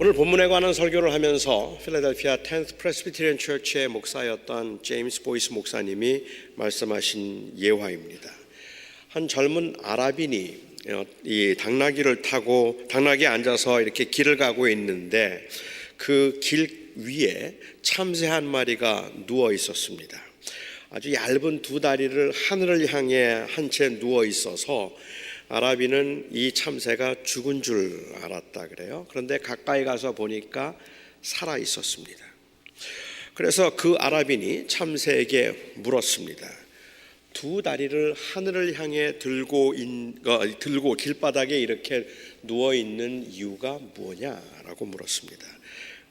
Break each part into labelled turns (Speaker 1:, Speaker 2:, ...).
Speaker 1: 오늘 본문에 관한 설교를 하면서 필라델피아 10th 프레스비테리안 처치의 목사였던 제임스 보이스 목사님이 말씀하신 예화입니다. 한 젊은 아랍인이 이 당나귀에 앉아서 이렇게 길을 가고 있는데 그 길 위에 참새 한 마리가 누워 있었습니다. 아주 얇은 두 다리를 하늘을 향해 한 채 누워 있어서 아랍인은 이 참새가 죽은 줄 알았다 그래요. 그런데 가까이 가서 보니까 살아 있었습니다. 그래서 그 아랍인이 참새에게 물었습니다. 두 다리를 하늘을 향해 들고 길바닥에 이렇게 누워 있는 이유가 뭐냐라고 물었습니다.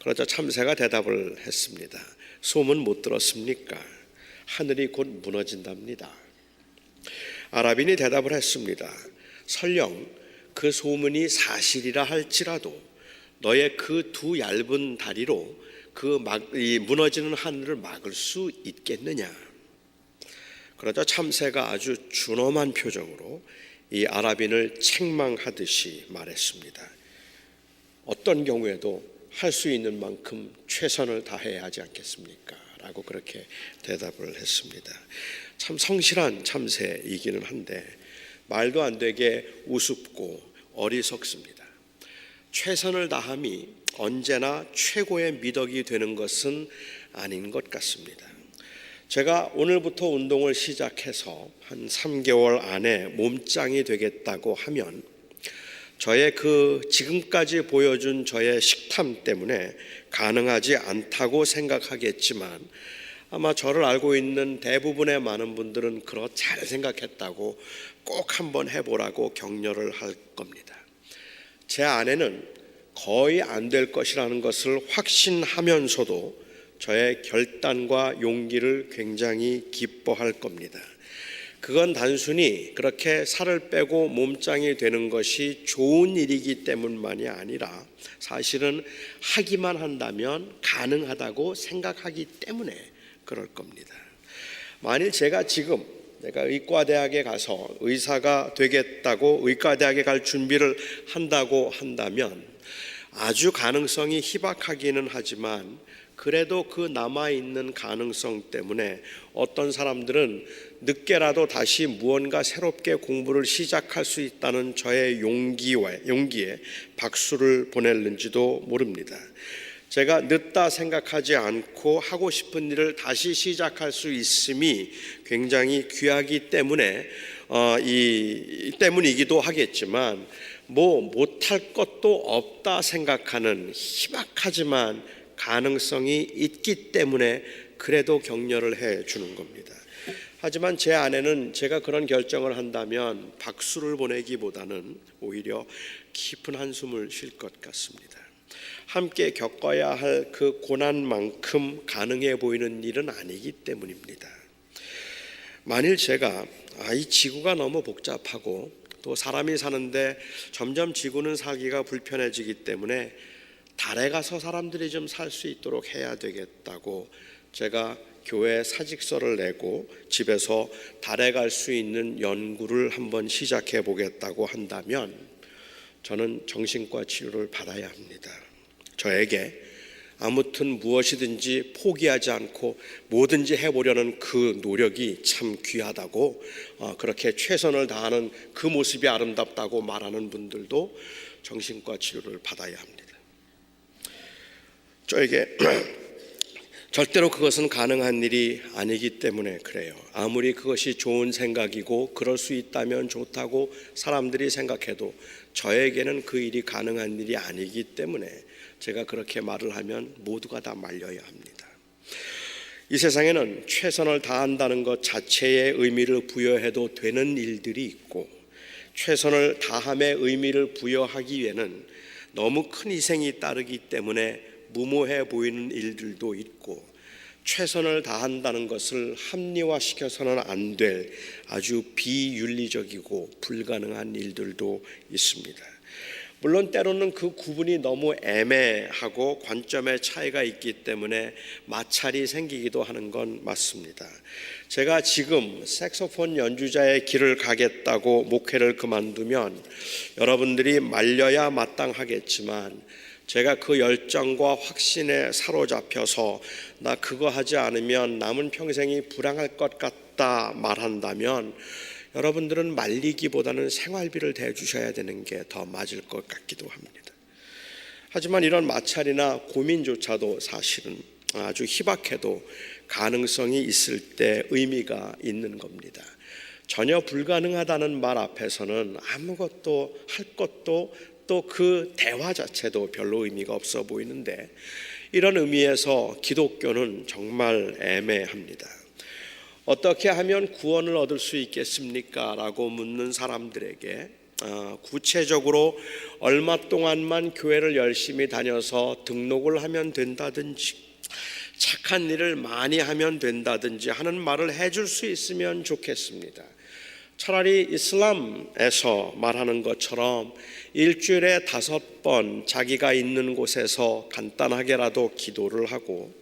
Speaker 1: 그러자 참새가 대답을 했습니다. 소문 못 들었습니까? 하늘이 곧 무너진답니다. 아랍인이 대답을 했습니다. 설령 그 소문이 사실이라 할지라도 너의 그 두 얇은 다리로 이 무너지는 하늘을 막을 수 있겠느냐? 그러자 참새가 아주 준엄한 표정으로 이 아랍인을 책망하듯이 말했습니다. 어떤 경우에도 할 수 있는 만큼 최선을 다해야 하지 않겠습니까? 라고 그렇게 대답을 했습니다. 참 성실한 참새이기는 한데 말도 안 되게 우습고 어리석습니다. 최선을 다함이 언제나 최고의 미덕이 되는 것은 아닌 것 같습니다. 제가 오늘부터 운동을 시작해서 한 3개월 안에 몸짱이 되겠다고 하면 저의 지금까지 보여준 저의 식탐 때문에 가능하지 않다고 생각하겠지만 아마 저를 알고 있는 대부분의 많은 분들은 잘 생각했다고 꼭 한번 해보라고 격려를 할 겁니다. 제 아내는 거의 안 될 것이라는 것을 확신하면서도 저의 결단과 용기를 굉장히 기뻐할 겁니다. 그건 단순히 그렇게 살을 빼고 몸짱이 되는 것이 좋은 일이기 때문만이 아니라 사실은 하기만 한다면 가능하다고 생각하기 때문에 그럴 겁니다. 만일 제가 의과대학에 가서 의사가 되겠다고 의과대학에 갈 준비를 한다고 한다면 아주 가능성이 희박하기는 하지만 그래도 그 남아있는 가능성 때문에 어떤 사람들은 늦게라도 다시 무언가 새롭게 공부를 시작할 수 있다는 저의 용기에 박수를 보낼는지도 모릅니다. 제가 늦다 생각하지 않고 하고 싶은 일을 다시 시작할 수 있음이 굉장히 귀하기 때문이기도 하겠지만 못할 것도 없다 생각하는 희박하지만 가능성이 있기 때문에 그래도 격려를 해 주는 겁니다. 하지만 제 아내는 제가 그런 결정을 한다면 박수를 보내기보다는 오히려 깊은 한숨을 쉴 것 같습니다. 함께 겪어야 할 그 고난만큼 가능해 보이는 일은 아니기 때문입니다. 만일 제가 이 지구가 너무 복잡하고 또 사람이 사는데 점점 지구는 살기가 불편해지기 때문에 달에 가서 사람들이 좀 살 수 있도록 해야 되겠다고 제가 교회 사직서를 내고 집에서 달에 갈 수 있는 연구를 한번 시작해 보겠다고 한다면 저는 정신과 치료를 받아야 합니다. 저에게 아무튼 무엇이든지 포기하지 않고 뭐든지 해보려는 그 노력이 참 귀하다고 그렇게 최선을 다하는 그 모습이 아름답다고 말하는 분들도 정신과 치료를 받아야 합니다. 저에게 절대로 그것은 가능한 일이 아니기 때문에 그래요. 아무리 그것이 좋은 생각이고 그럴 수 있다면 좋다고 사람들이 생각해도 저에게는 그 일이 가능한 일이 아니기 때문에 제가 그렇게 말을 하면 모두가 다 말려야 합니다. 이 세상에는 최선을 다한다는 것 자체의 의미를 부여해도 되는 일들이 있고 최선을 다함의 의미를 부여하기 위해는 너무 큰 희생이 따르기 때문에 무모해 보이는 일들도 있고 최선을 다한다는 것을 합리화시켜서는 안 될 아주 비윤리적이고 불가능한 일들도 있습니다. 물론 때로는 그 구분이 너무 애매하고 관점의 차이가 있기 때문에 마찰이 생기기도 하는 건 맞습니다. 제가 지금 색소폰 연주자의 길을 가겠다고 목회를 그만두면 여러분들이 말려야 마땅하겠지만 제가 그 열정과 확신에 사로잡혀서 나 그거 하지 않으면 남은 평생이 불행할 것 같다 말한다면 여러분들은 말리기보다는 생활비를 대주셔야 되는 게 더 맞을 것 같기도 합니다. 하지만 이런 마찰이나 고민조차도 사실은 아주 희박해도 가능성이 있을 때 의미가 있는 겁니다. 전혀 불가능하다는 말 앞에서는 아무것도 할 것도 또 그 대화 자체도 별로 의미가 없어 보이는데, 이런 의미에서 기독교는 정말 애매합니다. 어떻게 하면 구원을 얻을 수 있겠습니까? 라고 묻는 사람들에게 구체적으로 얼마 동안만 교회를 열심히 다녀서 등록을 하면 된다든지 착한 일을 많이 하면 된다든지 하는 말을 해줄 수 있으면 좋겠습니다. 차라리 이슬람에서 말하는 것처럼 일주일에 5번 자기가 있는 곳에서 간단하게라도 기도를 하고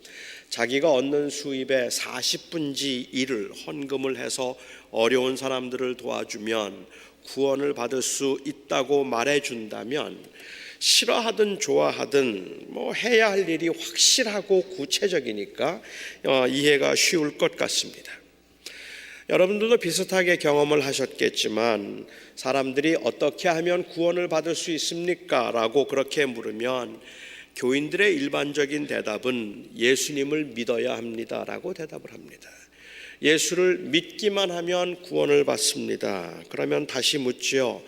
Speaker 1: 자기가 얻는 수입의 40분지 1을 헌금을 해서 어려운 사람들을 도와주면 구원을 받을 수 있다고 말해준다면, 싫어하든 좋아하든 해야 할 일이 확실하고 구체적이니까 이해가 쉬울 것 같습니다. 여러분들도 비슷하게 경험을 하셨겠지만, 사람들이 어떻게 하면 구원을 받을 수 있습니까? 라고 그렇게 물으면 교인들의 일반적인 대답은 예수님을 믿어야 합니다 라고 대답을 합니다. 예수를 믿기만 하면 구원을 받습니다. 그러면 다시 묻지요.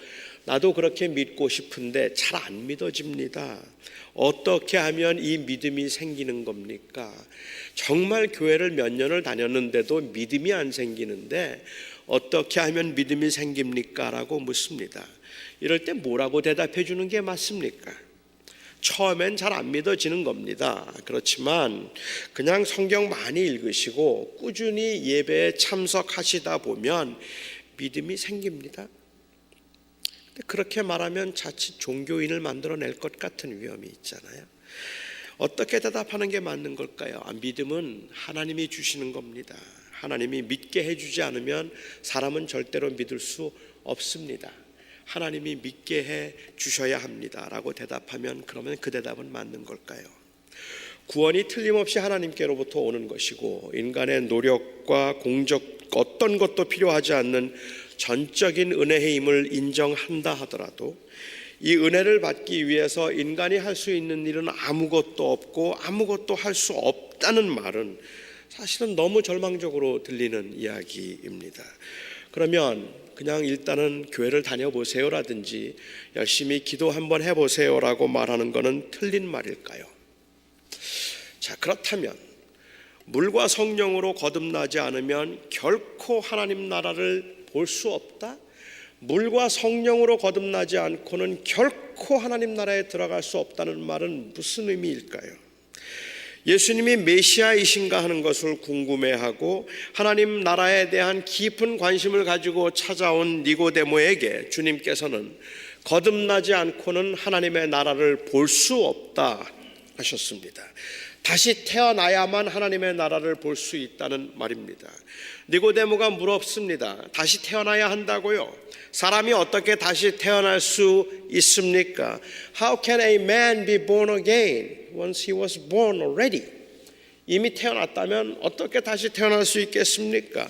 Speaker 1: 나도 그렇게 믿고 싶은데 잘 안 믿어집니다. 어떻게 하면 이 믿음이 생기는 겁니까? 정말 교회를 몇 년을 다녔는데도 믿음이 안 생기는데 어떻게 하면 믿음이 생깁니까? 라고 묻습니다. 이럴 때 뭐라고 대답해 주는 게 맞습니까? 처음엔 잘 안 믿어지는 겁니다. 그렇지만 그냥 성경 많이 읽으시고 꾸준히 예배에 참석하시다 보면 믿음이 생깁니다. 그렇게 말하면 자칫 종교인을 만들어낼 것 같은 위험이 있잖아요. 어떻게 대답하는 게 맞는 걸까요? 믿음은 하나님이 주시는 겁니다. 하나님이 믿게 해주지 않으면 사람은 절대로 믿을 수 없습니다. 하나님이 믿게 해 주셔야 합니다 라고 대답하면, 그러면 그 대답은 맞는 걸까요? 구원이 틀림없이 하나님께로부터 오는 것이고 인간의 노력과 공적 어떤 것도 필요하지 않는 전적인 은혜의 힘을 인정한다 하더라도, 이 은혜를 받기 위해서 인간이 할 수 있는 일은 아무것도 없고 아무것도 할 수 없다는 말은 사실은 너무 절망적으로 들리는 이야기입니다. 그러면 그냥 일단은 교회를 다녀보세요라든지 열심히 기도 한번 해보세요라고 말하는 것은 틀린 말일까요? 자, 그렇다면 물과 성령으로 거듭나지 않으면 결코 하나님 나라를 볼 수 없다? 물과 성령으로 거듭나지 않고는 결코 하나님 나라에 들어갈 수 없다는 말은 무슨 의미일까요? 예수님이 메시아이신가 하는 것을 궁금해하고 하나님 나라에 대한 깊은 관심을 가지고 찾아온 니고데모에게 주님께서는 거듭나지 않고는 하나님의 나라를 볼 수 없다 하셨습니다. 다시 태어나야만 하나님의 나라를 볼 수 있다는 말입니다. 니고데모가 물었습니다. 다시 태어나야 한다고요? 사람이 어떻게 다시 태어날 수 있습니까? How can a man be born again once he was born already? 이미 태어났다면 어떻게 다시 태어날 수 있겠습니까?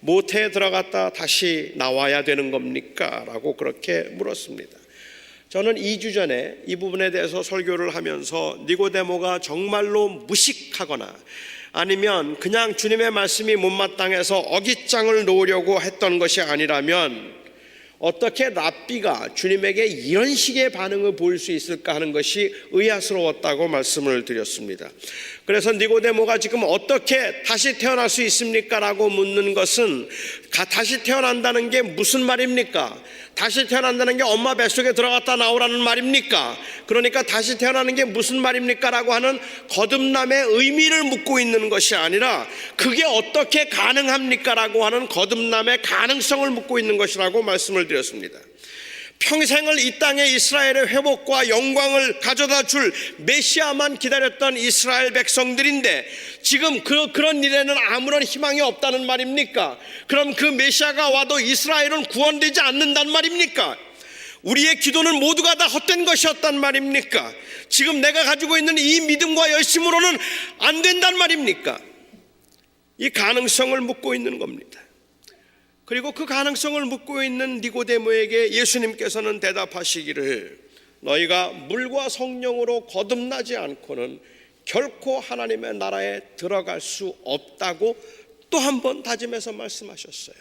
Speaker 1: 모태에 들어갔다 다시 나와야 되는 겁니까? 라고 그렇게 물었습니다. 저는 2주 전에 이 부분에 대해서 설교를 하면서 니고데모가 정말로 무식하거나 아니면 그냥 주님의 말씀이 못마땅해서 어깃장을 놓으려고 했던 것이 아니라면 어떻게 랍비가 주님에게 이런 식의 반응을 보일 수 있을까 하는 것이 의아스러웠다고 말씀을 드렸습니다. 그래서 니고데모가 지금 어떻게 다시 태어날 수 있습니까? 라고 묻는 것은 다시 태어난다는 게 무슨 말입니까? 다시 태어난다는 게 엄마 뱃속에 들어갔다 나오라는 말입니까? 그러니까 다시 태어나는 게 무슨 말입니까? 라고 하는 거듭남의 의미를 묻고 있는 것이 아니라 그게 어떻게 가능합니까? 라고 하는 거듭남의 가능성을 묻고 있는 것이라고 말씀을 드렸습니다. 평생을 이 땅의 이스라엘의 회복과 영광을 가져다 줄 메시아만 기다렸던 이스라엘 백성들인데 지금 그런 일에는 아무런 희망이 없다는 말입니까? 그럼 그 메시아가 와도 이스라엘은 구원되지 않는단 말입니까? 우리의 기도는 모두가 다 헛된 것이었단 말입니까? 지금 내가 가지고 있는 이 믿음과 열심으로는 안 된단 말입니까? 이 가능성을 묻고 있는 겁니다. 그리고 그 가능성을 묻고 있는 니고데모에게 예수님께서는 대답하시기를 너희가 물과 성령으로 거듭나지 않고는 결코 하나님의 나라에 들어갈 수 없다고 또 한 번 다짐해서 말씀하셨어요.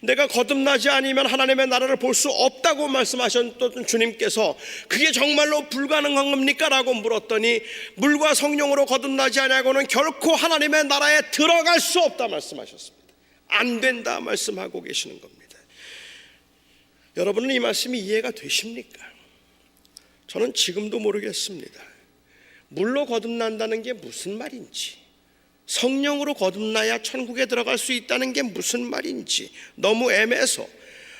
Speaker 1: 내가 거듭나지 않으면 하나님의 나라를 볼 수 없다고 말씀하셨던 주님께서 그게 정말로 불가능한 겁니까? 라고 물었더니 물과 성령으로 거듭나지 않고는 결코 하나님의 나라에 들어갈 수 없다 말씀하셨습니다. 안 된다 말씀하고 계시는 겁니다. 여러분은 이 말씀이 이해가 되십니까? 저는 지금도 모르겠습니다. 물로 거듭난다는 게 무슨 말인지, 성령으로 거듭나야 천국에 들어갈 수 있다는 게 무슨 말인지 너무 애매해서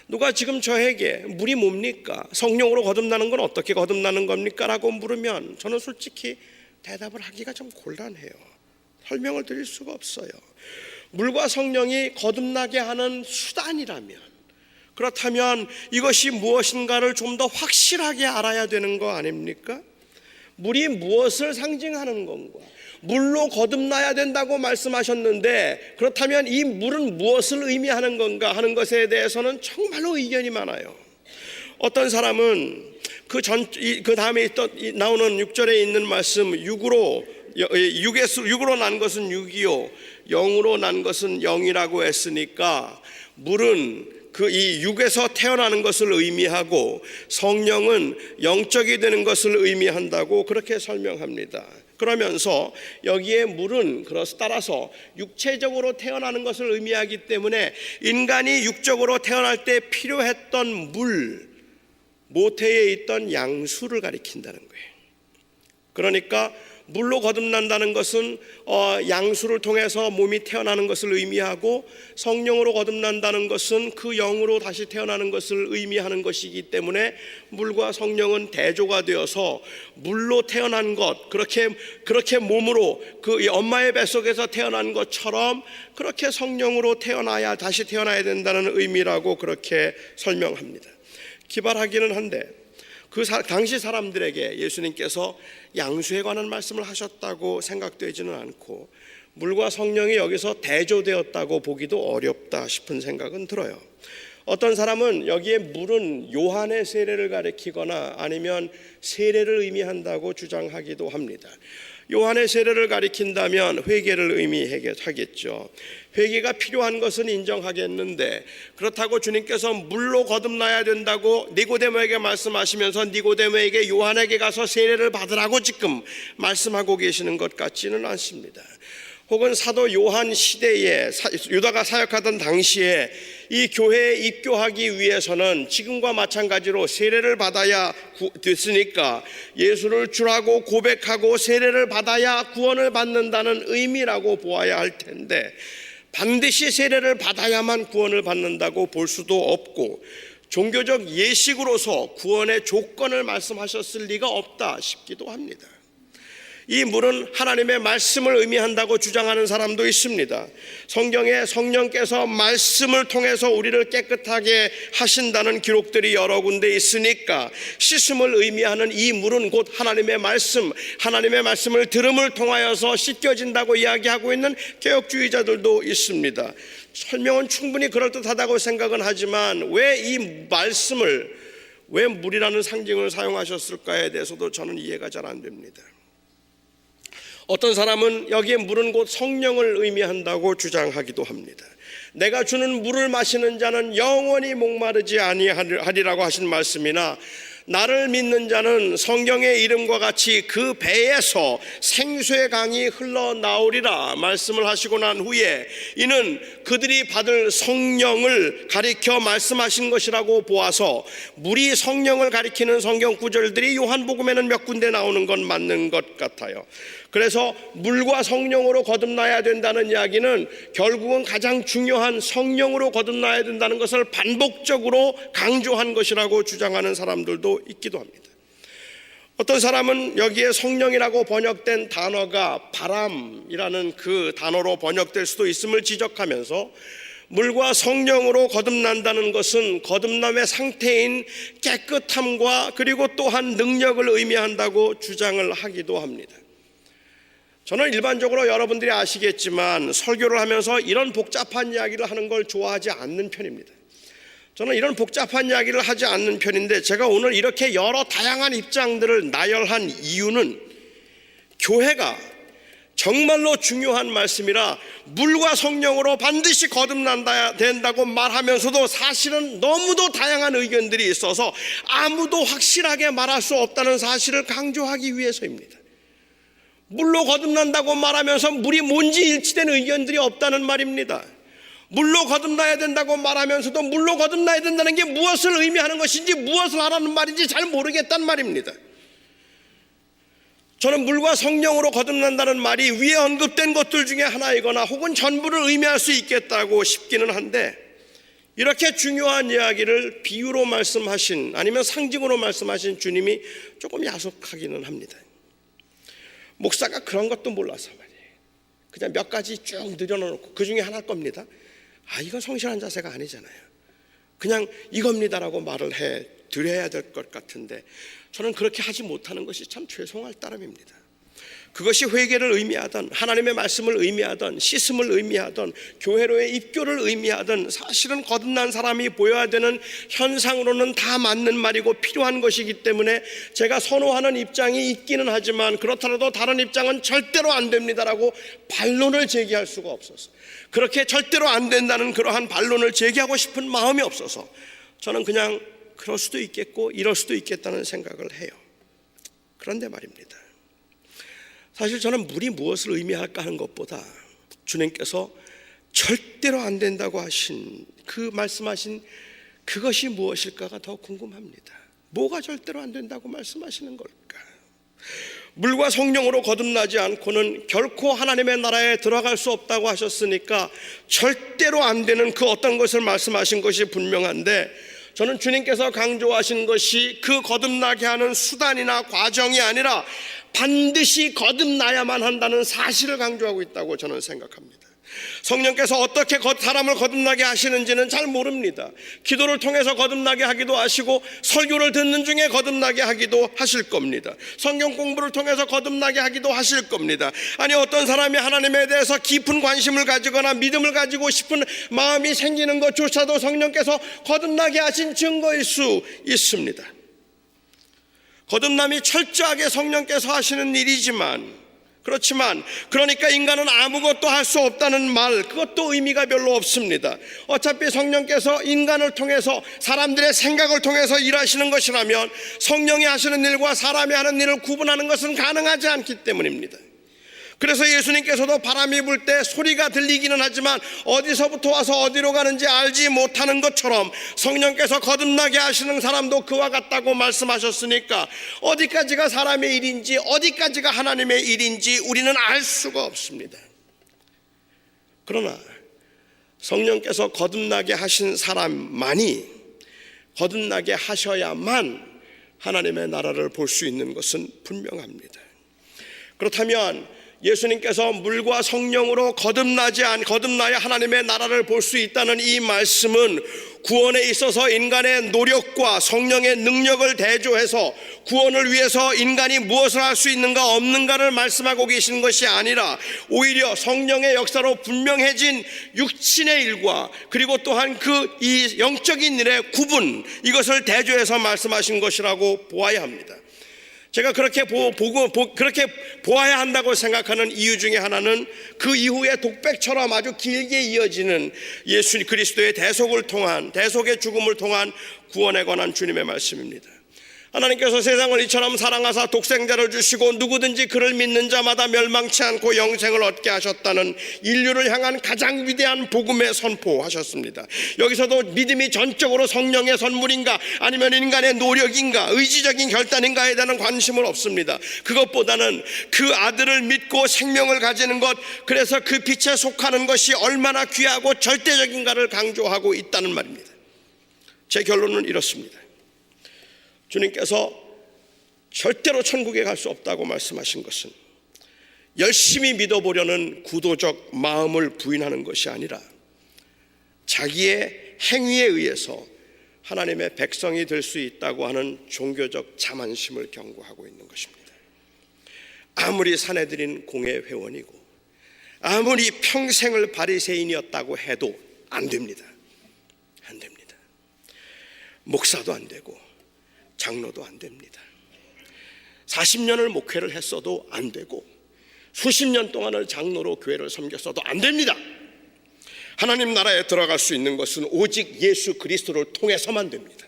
Speaker 1: 누가 지금 저에게 물이 뭡니까? 성령으로 거듭나는 건 어떻게 거듭나는 겁니까? 라고 물으면 저는 솔직히 대답을 하기가 좀 곤란해요. 설명을 드릴 수가 없어요. 물과 성령이 거듭나게 하는 수단이라면, 그렇다면 이것이 무엇인가를 좀 더 확실하게 알아야 되는 거 아닙니까? 물이 무엇을 상징하는 건가? 물로 거듭나야 된다고 말씀하셨는데 그렇다면 이 물은 무엇을 의미하는 건가 하는 것에 대해서는 정말로 의견이 많아요. 어떤 사람은 그 다음에 나오는 6절에 있는 말씀 6으로 난 것은 6이요 0으로 난 것은 0이라고 했으니까 물은 이 6에서 태어나는 것을 의미하고 성령은 영적이 되는 것을 의미한다고 그렇게 설명합니다. 그러면서 여기에 물은 따라서 육체적으로 태어나는 것을 의미하기 때문에 인간이 육적으로 태어날 때 필요했던 물, 모태에 있던 양수를 가리킨다는 거예요. 그러니까 물로 거듭난다는 것은 양수를 통해서 몸이 태어나는 것을 의미하고 성령으로 거듭난다는 것은 그 영으로 다시 태어나는 것을 의미하는 것이기 때문에 물과 성령은 대조가 되어서 물로 태어난 것, 그렇게 몸으로 그 엄마의 뱃속에서 태어난 것처럼 그렇게 성령으로 다시 태어나야 된다는 의미라고 그렇게 설명합니다. 기발하기는 한데 그 당시 사람들에게 예수님께서 양수에 관한 말씀을 하셨다고 생각되지는 않고 물과 성령이 여기서 대조되었다고 보기도 어렵다 싶은 생각은 들어요. 어떤 사람은 여기에 물은 요한의 세례를 가리키거나 아니면 세례를 의미한다고 주장하기도 합니다. 요한의 세례를 가리킨다면 회개를 의미하겠죠. 회개가 필요한 것은 인정하겠는데 그렇다고 주님께서 물로 거듭나야 된다고 니고데모에게 말씀하시면서 니고데모에게 요한에게 가서 세례를 받으라고 지금 말씀하고 계시는 것 같지는 않습니다. 혹은 사도 요한 시대에 유다가 사역하던 당시에 이 교회에 입교하기 위해서는 지금과 마찬가지로 세례를 받아야 됐으니까 예수를 주라고 고백하고 세례를 받아야 구원을 받는다는 의미라고 보아야 할 텐데 반드시 세례를 받아야만 구원을 받는다고 볼 수도 없고 종교적 예식으로서 구원의 조건을 말씀하셨을 리가 없다 싶기도 합니다. 이 물은 하나님의 말씀을 의미한다고 주장하는 사람도 있습니다. 성경에 성령께서 말씀을 통해서 우리를 깨끗하게 하신다는 기록들이 여러 군데 있으니까 씻음을 의미하는 이 물은 곧 하나님의 말씀을 들음을 통하여서 씻겨진다고 이야기하고 있는 개혁주의자들도 있습니다. 설명은 충분히 그럴듯하다고 생각은 하지만 왜 이 말씀을, 왜 물이라는 상징을 사용하셨을까에 대해서도 저는 이해가 잘 안 됩니다. 어떤 사람은 여기에 물은 곧 성령을 의미한다고 주장하기도 합니다. 내가 주는 물을 마시는 자는 영원히 목마르지 아니하리라고 하신 말씀이나 나를 믿는 자는 성경의 이름과 같이 그 배에서 생수의 강이 흘러나오리라 말씀을 하시고 난 후에 이는 그들이 받을 성령을 가리켜 말씀하신 것이라고 보아서 물이 성령을 가리키는 성경 구절들이 요한복음에는 몇 군데 나오는 건 맞는 것 같아요. 그래서 물과 성령으로 거듭나야 된다는 이야기는 결국은 가장 중요한 성령으로 거듭나야 된다는 것을 반복적으로 강조한 것이라고 주장하는 사람들도 있기도 합니다. 어떤 사람은 여기에 성령이라고 번역된 단어가 바람이라는 그 단어로 번역될 수도 있음을 지적하면서 물과 성령으로 거듭난다는 것은 거듭남의 상태인 깨끗함과 그리고 또한 능력을 의미한다고 주장을 하기도 합니다. 저는 일반적으로 여러분들이 아시겠지만 설교를 하면서 이런 복잡한 이야기를 하는 걸 좋아하지 않는 편입니다. 저는 이런 복잡한 이야기를 하지 않는 편인데, 제가 오늘 이렇게 여러 다양한 입장들을 나열한 이유는 교회가 정말로 중요한 말씀이라 물과 성령으로 반드시 거듭난다 된다고 말하면서도 사실은 너무도 다양한 의견들이 있어서 아무도 확실하게 말할 수 없다는 사실을 강조하기 위해서입니다. 물로 거듭난다고 말하면서 물이 뭔지 일치된 의견들이 없다는 말입니다. 물로 거듭나야 된다고 말하면서도 물로 거듭나야 된다는 게 무엇을 의미하는 것인지, 무엇을 하라는 말인지 잘 모르겠단 말입니다. 저는 물과 성령으로 거듭난다는 말이 위에 언급된 것들 중에 하나이거나 혹은 전부를 의미할 수 있겠다고 싶기는 한데, 이렇게 중요한 이야기를 비유로 말씀하신, 아니면 상징으로 말씀하신 주님이 조금 야속하기는 합니다. 목사가 그런 것도 몰라서 말이에요. 그냥 몇 가지 쭉 늘여놓고 그 중에 하나일 겁니다. 이건 성실한 자세가 아니잖아요. 그냥 이겁니다라고 말을 해 드려야 될 것 같은데, 저는 그렇게 하지 못하는 것이 참 죄송할 따름입니다. 그것이 회개를 의미하던, 하나님의 말씀을 의미하던, 씻음을 의미하던, 교회로의 입교를 의미하던, 사실은 거듭난 사람이 보여야 되는 현상으로는 다 맞는 말이고 필요한 것이기 때문에 제가 선호하는 입장이 있기는 하지만, 그렇더라도 다른 입장은 절대로 안 됩니다라고 반론을 제기할 수가 없어서, 그렇게 절대로 안 된다는 그러한 반론을 제기하고 싶은 마음이 없어서 저는 그냥 그럴 수도 있겠고 이럴 수도 있겠다는 생각을 해요. 그런데 말입니다, 사실 저는 물이 무엇을 의미할까 하는 것보다 주님께서 절대로 안 된다고 하신 그 말씀하신 그것이 무엇일까가 더 궁금합니다. 뭐가 절대로 안 된다고 말씀하시는 걸까? 물과 성령으로 거듭나지 않고는 결코 하나님의 나라에 들어갈 수 없다고 하셨으니까 절대로 안 되는 그 어떤 것을 말씀하신 것이 분명한데, 저는 주님께서 강조하신 것이 그 거듭나게 하는 수단이나 과정이 아니라 반드시 거듭나야만 한다는 사실을 강조하고 있다고 저는 생각합니다. 성령께서 어떻게 사람을 거듭나게 하시는지는 잘 모릅니다. 기도를 통해서 거듭나게 하기도 하시고, 설교를 듣는 중에 거듭나게 하기도 하실 겁니다. 성경 공부를 통해서 거듭나게 하기도 하실 겁니다. 아니, 어떤 사람이 하나님에 대해서 깊은 관심을 가지거나 믿음을 가지고 싶은 마음이 생기는 것조차도 성령께서 거듭나게 하신 증거일 수 있습니다. 거듭남이 철저하게 성령께서 하시는 일이지만, 그렇지만 그러니까 인간은 아무것도 할 수 없다는 말, 그것도 의미가 별로 없습니다. 어차피 성령께서 인간을 통해서, 사람들의 생각을 통해서 일하시는 것이라면 성령이 하시는 일과 사람이 하는 일을 구분하는 것은 가능하지 않기 때문입니다. 그래서 예수님께서도 바람이 불 때 소리가 들리기는 하지만 어디서부터 와서 어디로 가는지 알지 못하는 것처럼 성령께서 거듭나게 하시는 사람도 그와 같다고 말씀하셨으니까 어디까지가 사람의 일인지 어디까지가 하나님의 일인지 우리는 알 수가 없습니다. 그러나 성령께서 거듭나게 하신 사람만이 거듭나게 하셔야만 하나님의 나라를 볼 수 있는 것은 분명합니다. 그렇다면 예수님께서 물과 성령으로 거듭나야 하나님의 나라를 볼 수 있다는 이 말씀은 구원에 있어서 인간의 노력과 성령의 능력을 대조해서 구원을 위해서 인간이 무엇을 할 수 있는가 없는가를 말씀하고 계신 것이 아니라, 오히려 성령의 역사로 분명해진 육신의 일과 그리고 또한 이 영적인 일의 구분, 이것을 대조해서 말씀하신 것이라고 보아야 합니다. 제가 그렇게 그렇게 보아야 한다고 생각하는 이유 중에 하나는 그 이후에 독백처럼 아주 길게 이어지는 예수 그리스도의 대속의 죽음을 통한 구원에 관한 주님의 말씀입니다. 하나님께서 세상을 이처럼 사랑하사 독생자를 주시고 누구든지 그를 믿는 자마다 멸망치 않고 영생을 얻게 하셨다는 인류를 향한 가장 위대한 복음에 선포하셨습니다. 여기서도 믿음이 전적으로 성령의 선물인가 아니면 인간의 노력인가 의지적인 결단인가에 대한 관심은 없습니다. 그것보다는 그 아들을 믿고 생명을 가지는 것, 그래서 그 빛에 속하는 것이 얼마나 귀하고 절대적인가를 강조하고 있다는 말입니다. 제 결론은 이렇습니다. 주님께서 절대로 천국에 갈 수 없다고 말씀하신 것은 열심히 믿어보려는 구도적 마음을 부인하는 것이 아니라 자기의 행위에 의해서 하나님의 백성이 될 수 있다고 하는 종교적 자만심을 경고하고 있는 것입니다. 아무리 사내들인 공회 회원이고 아무리 평생을 바리새인이었다고 해도 안 됩니다. 안 됩니다. 목사도 안 되고 장로도 안 됩니다. 40년을 목회를 했어도 안 되고 수십 년 동안을 장로로 교회를 섬겼어도 안 됩니다. 하나님 나라에 들어갈 수 있는 것은 오직 예수 그리스도를 통해서만 됩니다.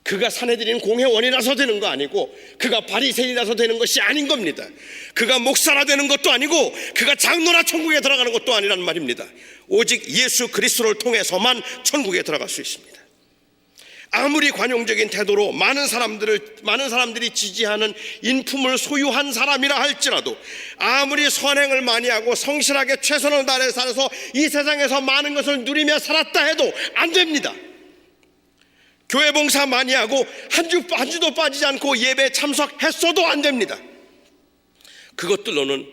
Speaker 1: 그가 사내들인 공회원이라서 되는 거 아니고 그가 바리새인이라서 되는 것이 아닌 겁니다. 그가 목사라 되는 것도 아니고 그가 장로나 천국에 들어가는 것도 아니란 말입니다. 오직 예수 그리스도를 통해서만 천국에 들어갈 수 있습니다. 아무리 관용적인 태도로 많은 사람들이 지지하는 인품을 소유한 사람이라 할지라도, 아무리 선행을 많이 하고 성실하게 최선을 다해 살아서 이 세상에서 많은 것을 누리며 살았다 해도 안 됩니다. 교회 봉사 많이 하고 한 주도 빠지지 않고 예배에 참석했어도 안 됩니다. 그것들로는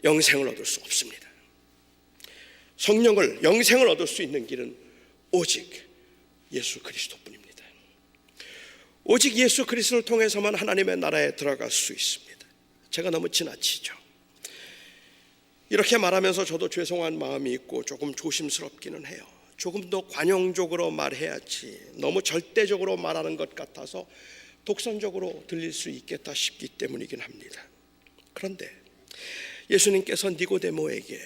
Speaker 1: 영생을 얻을 수 없습니다. 영생을 얻을 수 있는 길은 오직 예수 그리스도뿐입니다. 오직 예수 그리스도를 통해서만 하나님의 나라에 들어갈 수 있습니다. 제가 너무 지나치죠. 이렇게 말하면서 저도 죄송한 마음이 있고 조금 조심스럽기는 해요. 조금 더 관용적으로 말해야지 너무 절대적으로 말하는 것 같아서 독선적으로 들릴 수 있겠다 싶기 때문이긴 합니다. 그런데 예수님께서 니고데모에게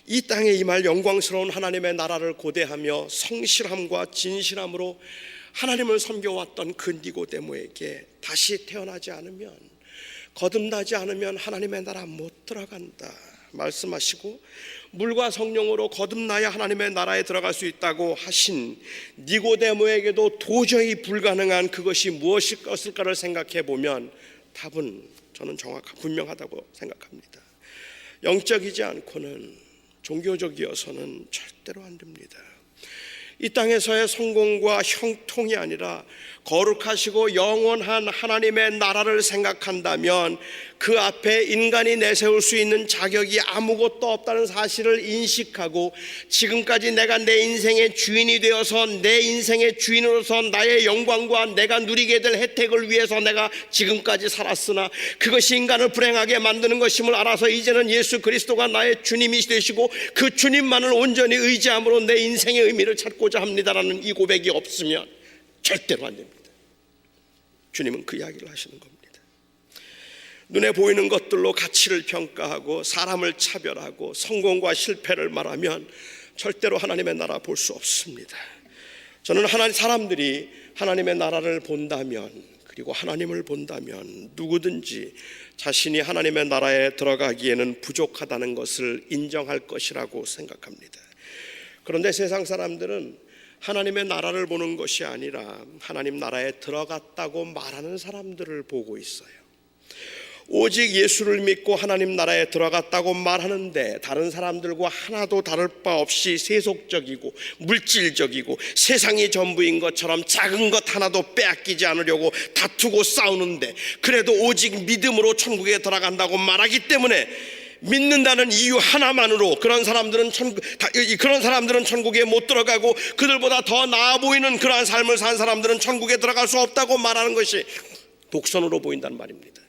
Speaker 1: 이 땅에 임할 영광스러운 하나님의 나라를 고대하며 성실함과 진실함으로 하나님을 섬겨왔던 그 니고데모에게 다시 태어나지 않으면, 거듭나지 않으면 하나님의 나라 못 들어간다 말씀하시고, 물과 성령으로 거듭나야 하나님의 나라에 들어갈 수 있다고 하신 니고데모에게도 도저히 불가능한 그것이 무엇일까를 생각해 보면 답은 저는 분명하다고 생각합니다. 영적이지 않고는, 종교적이어서는 절대로 안 됩니다. 이 땅에서의 성공과 형통이 아니라 거룩하시고 영원한 하나님의 나라를 생각한다면 그 앞에 인간이 내세울 수 있는 자격이 아무것도 없다는 사실을 인식하고, 지금까지 내가 내 인생의 주인이 되어서 내 인생의 주인으로서 나의 영광과 내가 누리게 될 혜택을 위해서 내가 지금까지 살았으나 그것이 인간을 불행하게 만드는 것임을 알아서 이제는 예수 그리스도가 나의 주님이 되시고 그 주님만을 온전히 의지함으로 내 인생의 의미를 찾고자 합니다라는 이 고백이 없으면 절대로 안 됩니다. 주님은 그 이야기를 하시는 겁니다. 눈에 보이는 것들로 가치를 평가하고 사람을 차별하고 성공과 실패를 말하면 절대로 하나님의 나라 볼 수 없습니다. 저는 사람들이 하나님의 나라를 본다면, 그리고 하나님을 본다면 누구든지 자신이 하나님의 나라에 들어가기에는 부족하다는 것을 인정할 것이라고 생각합니다. 그런데 세상 사람들은 하나님의 나라를 보는 것이 아니라 하나님 나라에 들어갔다고 말하는 사람들을 보고 있어요. 오직 예수를 믿고 하나님 나라에 들어갔다고 말하는데 다른 사람들과 하나도 다를 바 없이 세속적이고 물질적이고 세상이 전부인 것처럼 작은 것 하나도 빼앗기지 않으려고 다투고 싸우는데, 그래도 오직 믿음으로 천국에 들어간다고 말하기 때문에 믿는다는 이유 하나만으로 그런 사람들은 천국에 못 들어가고, 그들보다 더 나아 보이는 그러한 삶을 산 사람들은 천국에 들어갈 수 없다고 말하는 것이 독선으로 보인다는 말입니다.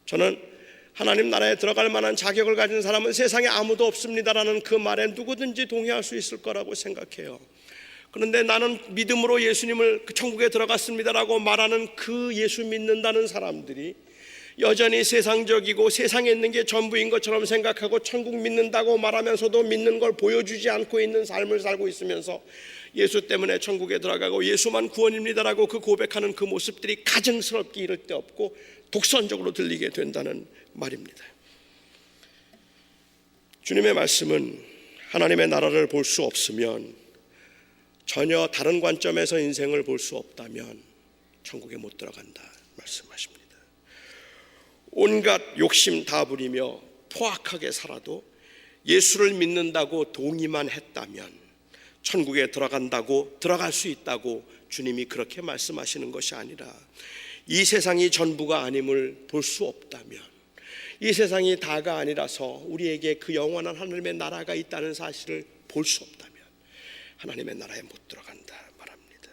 Speaker 1: 저는 하나님 나라에 들어갈 만한 자격을 가진 사람은 세상에 아무도 없습니다라는 그 말에 누구든지 동의할 수 있을 거라고 생각해요. 그런데 나는 믿음으로 예수님을 천국에 들어갔습니다라고 말하는 그 예수 믿는다는 사람들이 여전히 세상적이고 세상에 있는 게 전부인 것처럼 생각하고 천국 믿는다고 말하면서도 믿는 걸 보여주지 않고 있는 삶을 살고 있으면서 예수 때문에 천국에 들어가고 예수만 구원입니다라고 그 고백하는 그 모습들이 가증스럽게 이를 데 없고 독선적으로 들리게 된다는 말입니다. 주님의 말씀은 하나님의 나라를 볼 수 없으면, 전혀 다른 관점에서 인생을 볼 수 없다면 천국에 못 들어간다 말씀하십니다. 온갖 욕심 다 부리며 포악하게 살아도 예수를 믿는다고 동의만 했다면 천국에 들어갈 수 있다고 주님이 그렇게 말씀하시는 것이 아니라, 이 세상이 전부가 아님을 볼 수 없다면, 이 세상이 다가 아니라서 우리에게 그 영원한 하나님의 나라가 있다는 사실을 볼 수 없다면, 하나님의 나라에 못 들어간다 말합니다.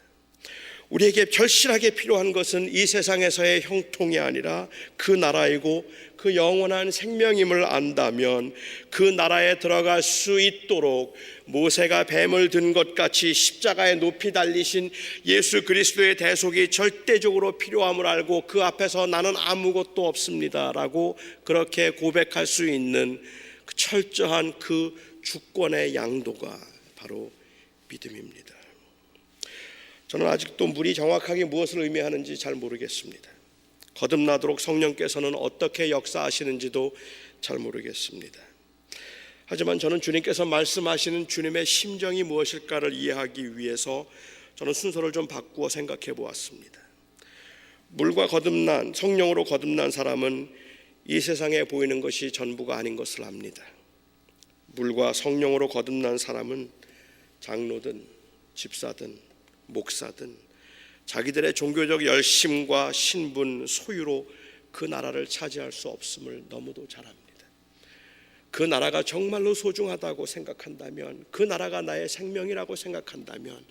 Speaker 1: 우리에게 절실하게 필요한 것은 이 세상에서의 형통이 아니라 그 나라이고 그 영원한 생명임을 안다면 그 나라에 들어갈 수 있도록 모세가 뱀을 든 것 같이 십자가에 높이 달리신 예수 그리스도의 대속이 절대적으로 필요함을 알고 그 앞에서 나는 아무것도 없습니다 라고 그렇게 고백할 수 있는 그 철저한 그 주권의 양도가 바로 믿음입니다. 저는 아직도 물이 정확하게 무엇을 의미하는지 잘 모르겠습니다. 거듭나도록 성령께서는 어떻게 역사하시는지도 잘 모르겠습니다. 하지만 저는 주님께서 말씀하시는 주님의 심정이 무엇일까를 이해하기 위해서 저는 순서를 좀 바꾸어 생각해 보았습니다. 물과 거듭난 성령으로 거듭난 사람은 이 세상에 보이는 것이 전부가 아닌 것을 압니다. 물과 성령으로 거듭난 사람은 장로든 집사든 목사든 자기들의 종교적 열심과 신분, 소유로 그 나라를 차지할 수 없음을 너무도 잘 압니다. 그 나라가 정말로 소중하다고 생각한다면, 그 나라가 나의 생명이라고 생각한다면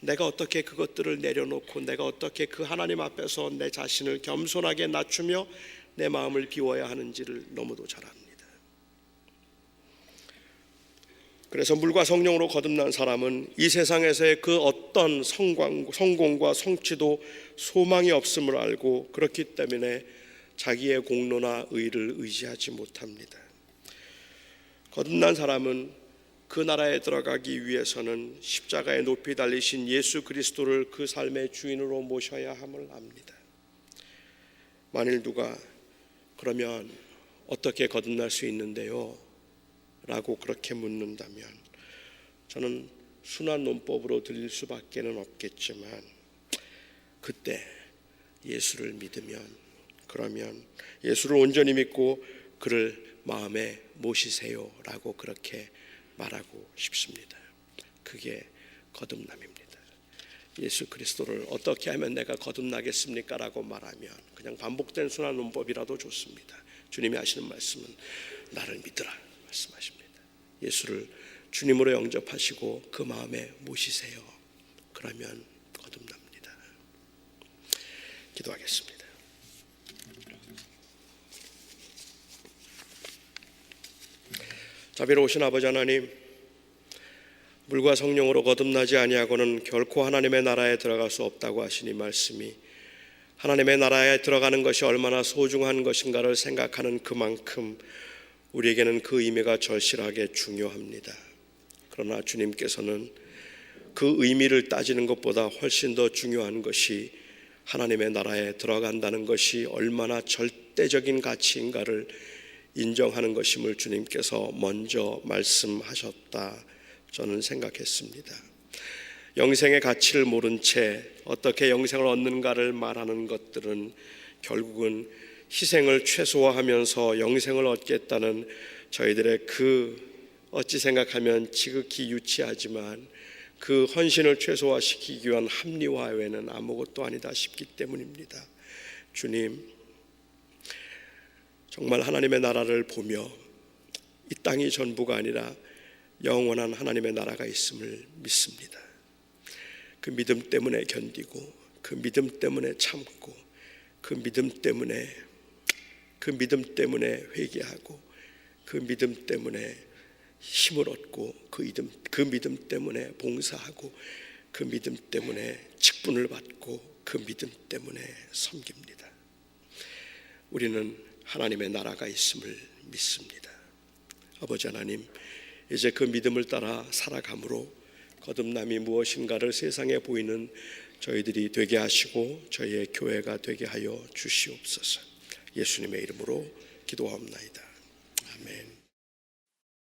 Speaker 1: 내가 어떻게 그것들을 내려놓고 내가 어떻게 그 하나님 앞에서 내 자신을 겸손하게 낮추며 내 마음을 비워야 하는지를 너무도 잘 압니다. 그래서 물과 성령으로 거듭난 사람은 이 세상에서의 그 어떤 성공과 성취도 소망이 없음을 알고 그렇기 때문에 자기의 공로나 의를 의지하지 못합니다. 거듭난 사람은 그 나라에 들어가기 위해서는 십자가에 높이 달리신 예수 그리스도를 그 삶의 주인으로 모셔야 함을 압니다. 만일 누가 그러면 어떻게 거듭날 수 있는데요? 라고 그렇게 묻는다면 저는 순한 논법으로 들릴 수밖에 없겠지만 그때 예수를 믿으면, 그러면 예수를 온전히 믿고 그를 마음에 모시세요 라고 그렇게 말하고 싶습니다. 그게 거듭남입니다. 예수 그리스도를 어떻게 하면 내가 거듭나겠습니까? 라고 말하면 그냥 반복된 순한 논법이라도 좋습니다. 주님이 하시는 말씀은 나를 믿으라 말씀하십니다. 예수를 주님으로 영접하시고 그 마음에 모시세요. 그러면 거듭납니다. 기도하겠습니다. 자비로우신 아버지 하나님, 물과 성령으로 거듭나지 아니하고는 결코 하나님의 나라에 들어갈 수 없다고 하신 이 말씀이 하나님의 나라에 들어가는 것이 얼마나 소중한 것인가를 생각하는 그만큼 우리에게는 그 의미가 절실하게 중요합니다. 그러나 주님께서는 그 의미를 따지는 것보다 훨씬 더 중요한 것이 하나님의 나라에 들어간다는 것이 얼마나 절대적인 가치인가를 인정하는 것임을 주님께서 먼저 말씀하셨다 저는 생각했습니다. 영생의 가치를 모른 채 어떻게 영생을 얻는가를 말하는 것들은 결국은 희생을 최소화하면서 영생을 얻겠다는 저희들의 그 어찌 생각하면 지극히 유치하지만 그 헌신을 최소화시키기 위한 합리화 외에는 아무것도 아니다 싶기 때문입니다. 주님, 정말 하나님의 나라를 보며 이 땅이 전부가 아니라 영원한 하나님의 나라가 있음을 믿습니다. 그 믿음 때문에 견디고, 그 믿음 때문에 참고, 그 믿음 때문에 회개하고, 그 믿음 때문에 힘을 얻고, 그 믿음 때문에 봉사하고, 그 믿음 때문에 직분을 받고, 그 믿음 때문에 섬깁니다. 우리는 하나님의 나라가 있음을 믿습니다. 아버지 하나님, 이제 그 믿음을 따라 살아감으로 거듭남이 무엇인가를 세상에 보이는 저희들이 되게 하시고 저희의 교회가 되게 하여 주시옵소서. 예수님의 이름으로 기도하옵나이다. 아멘.